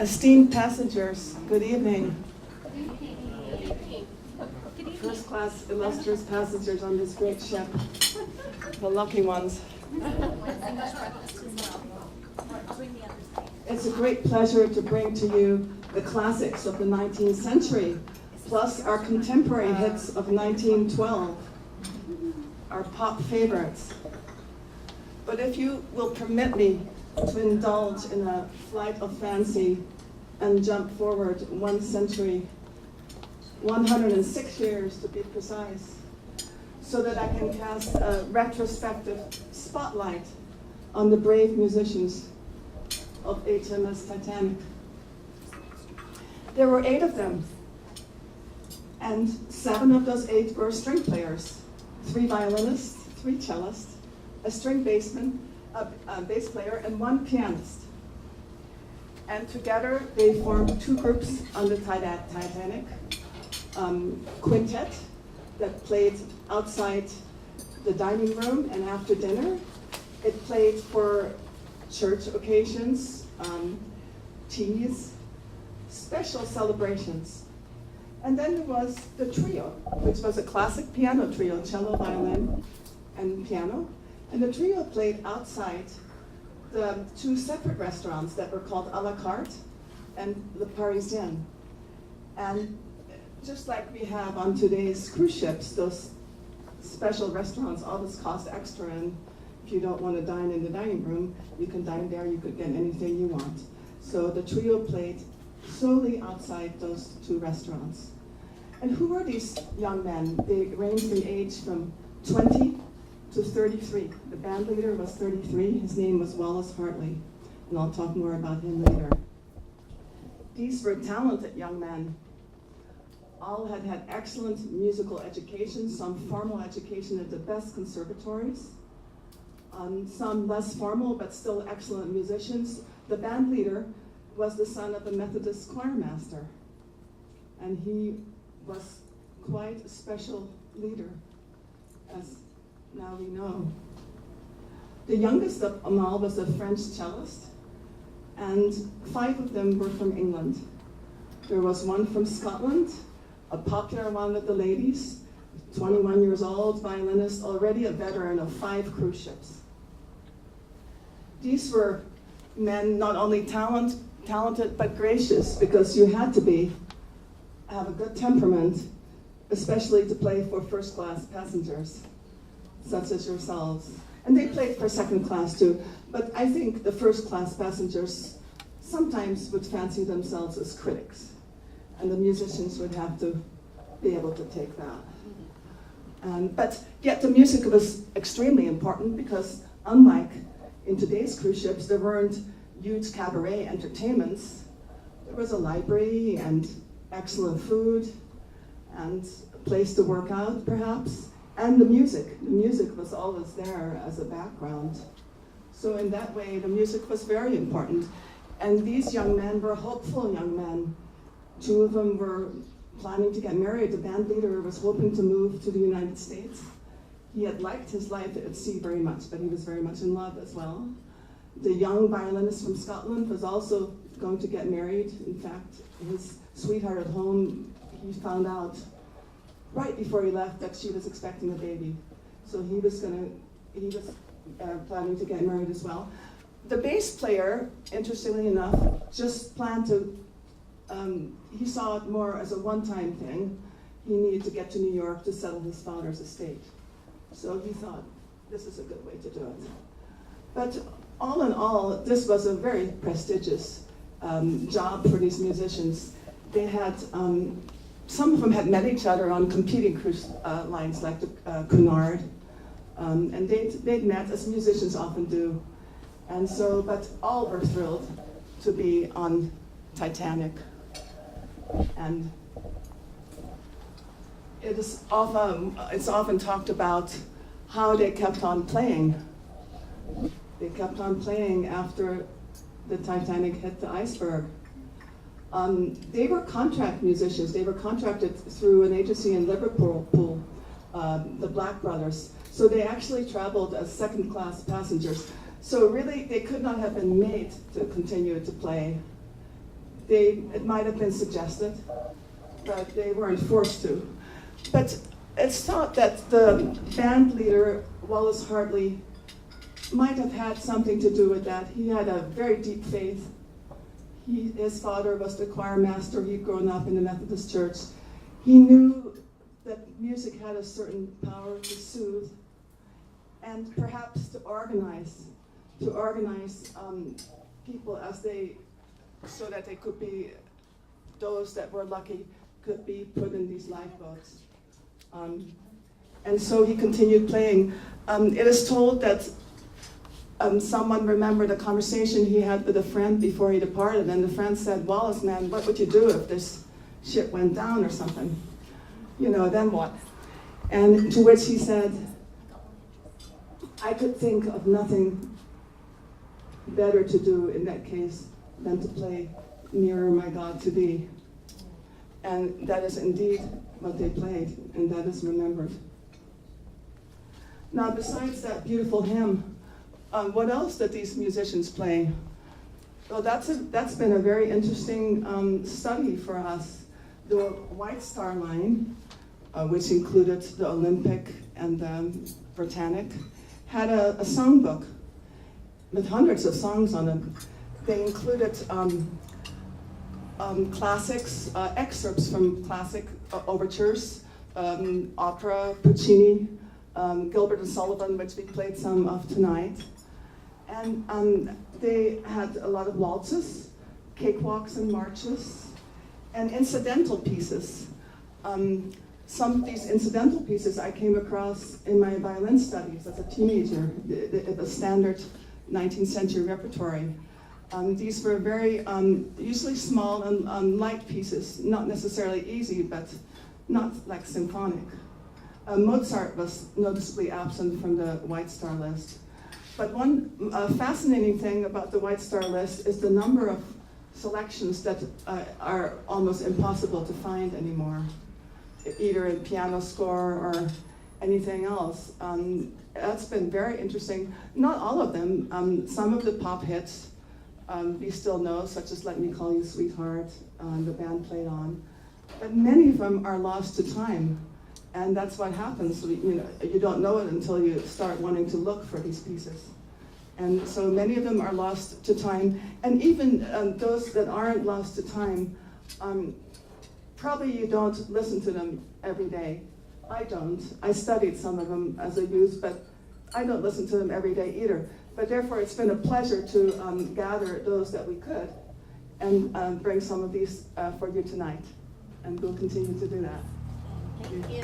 Esteemed passengers, good evening. First class illustrious passengers on this great ship, the lucky ones. It's a great pleasure to bring to you the classics of the 19th century, plus our contemporary hits of 1912, our pop favorites. But if you will permit me to indulge in a flight of fancy and jump forward 1 century, 106 years to be precise, so that I can cast a retrospective spotlight on the brave musicians of HMS Titanic. There were 8 of them, and 7 of those 8 were string players, 3 violinists, 3 cellists, a string bassman, a bass player, and 1 pianist. And together they formed 2 groups on the Titanic, quintet that played outside the dining room and after dinner. It played for church occasions, teas, special celebrations. And then there was the trio, which was a classic piano trio, cello, violin, and piano. And the trio played outside the 2 separate restaurants that were called à la carte and Le Parisien. And just like we have on today's cruise ships, those special restaurants always cost extra, and if you don't want to dine in the dining room, you can dine there, you could get anything you want. So the trio played solely outside those 2 restaurants. And who were these young men? They ranged in age from 20 to 33. The band leader was 33. His name was Wallace Hartley, and I'll talk more about him later. These were talented young men. All had had excellent musical education, some formal education at the best conservatories, some less formal but still excellent musicians. The band leader was the son of a Methodist choir master, and he was quite a special leader, as now we know. The youngest of them all was a French cellist, and 5 of them were from England. There was 1 from Scotland, a popular one with the ladies, 21 years old, violinist, already a veteran of 5 cruise ships. These were men not only talented but gracious, because you had to have a good temperament, especially to play for first class passengers, such as yourselves. And they played for second class too, but I think the first class passengers sometimes would fancy themselves as critics, and the musicians would have to be able to take that. But yet the music was extremely important, because unlike in today's cruise ships, there weren't huge cabaret entertainments. There was a library and excellent food and a place to work out, perhaps, and the music. The music was always there as a background. So in that way, the music was very important. And these young men were hopeful young men. 2 of them were planning to get married. The band leader was hoping to move to the United States. He had liked his life at sea very much, but he was very much in love as well. The young violinist from Scotland was also going to get married. In fact, his sweetheart at home, he found out right before he left that she was expecting a baby. So he was planning to get married as well. The bass player, interestingly enough, just planned to, he saw it more as a one-time thing. He needed to get to New York to settle his father's estate. So he thought, this is a good way to do it. But all in all, this was a very prestigious job for these musicians. They had, some of them had met each other on competing cruise lines like the Cunard, and they'd met, as musicians often do. And so, but all were thrilled to be on Titanic. And it's often talked about how they kept on playing. They kept on playing after the Titanic hit the iceberg. They were contract musicians. They were contracted through an agency in Liverpool, the Black Brothers. So they actually traveled as second-class passengers. So really, they could not have been made to continue to play. It might have been suggested, but they weren't forced to. But it's thought that the band leader, Wallace Hartley, might have had something to do with that. He had a very deep faith. His father was the choir master. He'd grown up in the Methodist Church. He knew that music had a certain power to soothe and perhaps to organize people so that they could be, those that were lucky, could be put in these lifeboats. And so he continued playing. It is told that someone remembered a conversation he had with a friend before he departed, and the friend said, "Wallace, man, what would you do if this ship went down or something? You know, then what?" And to which he said, "I could think of nothing better to do in that case than to play Nearer My God to Thee." And that is indeed what they played, and that is remembered. Now, besides that beautiful hymn, what else did these musicians play? Well, that's been a very interesting study for us. The White Star Line, which included the Olympic and the Britannic, had a songbook with hundreds of songs on it. They included classics, excerpts from classic overtures, opera, Puccini, Gilbert and Sullivan, which we played some of tonight. And they had a lot of waltzes, cakewalks and marches, and incidental pieces. Some of these incidental pieces I came across in my violin studies as a teenager, the standard 19th century repertory. These were very, usually small and light pieces, not necessarily easy, but not like symphonic. Mozart was noticeably absent from the White Star list. But one fascinating thing about the White Star list is the number of selections that are almost impossible to find anymore, either in piano score or anything else. That's been very interesting. Not all of them. Some of the pop hits we still know, such as Let Me Call You Sweetheart, the band played on. But many of them are lost to time. And that's what happens. You don't know it until you start wanting to look for these pieces. And so many of them are lost to time. And even those that aren't lost to time, probably you don't listen to them every day. I don't. I studied some of them as a youth, but I don't listen to them every day either. But therefore, it's been a pleasure to gather those that we could and bring some of these for you tonight. And we'll continue to do that. Thank you.